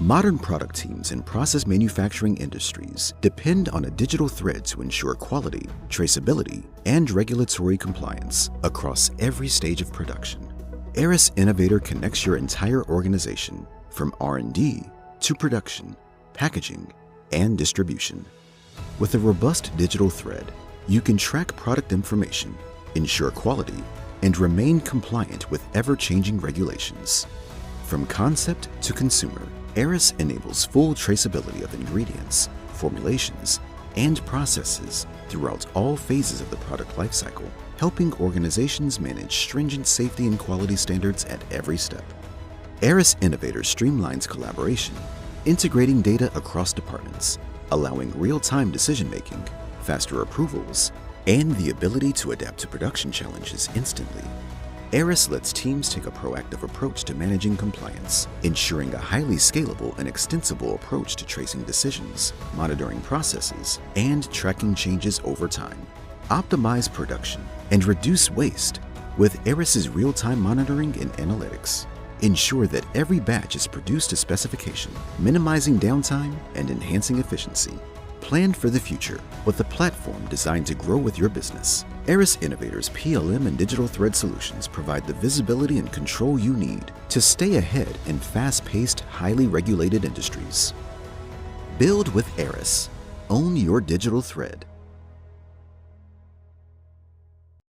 Modern product teams in process manufacturing industries depend on a digital thread to ensure quality, traceability, and regulatory compliance across every stage of production. Aras Innovator connects your entire organization from R&D to production, packaging, and distribution. With a robust digital thread, you can track product information, ensure quality, and remain compliant with ever-changing regulations. From concept to consumer, Aras enables full traceability of ingredients, formulations, and processes throughout all phases of the product lifecycle, helping organizations manage stringent safety and quality standards at every step. Aras Innovator streamlines collaboration, integrating data across departments, allowing real-time decision-making, faster approvals, and the ability to adapt to production challenges instantly. Aras lets teams take a proactive approach to managing compliance, ensuring a highly scalable and extensible approach to tracing decisions, monitoring processes, and tracking changes over time. Optimize production and reduce waste with Aras's real-time monitoring and analytics. Ensure that every batch is produced to specification, minimizing downtime and enhancing efficiency. Plan for the future with a platform designed to grow with your business. Aras Innovator's PLM and digital thread solutions provide the visibility and control you need to stay ahead in fast-paced, highly regulated industries. Build with Aras. Own your digital thread.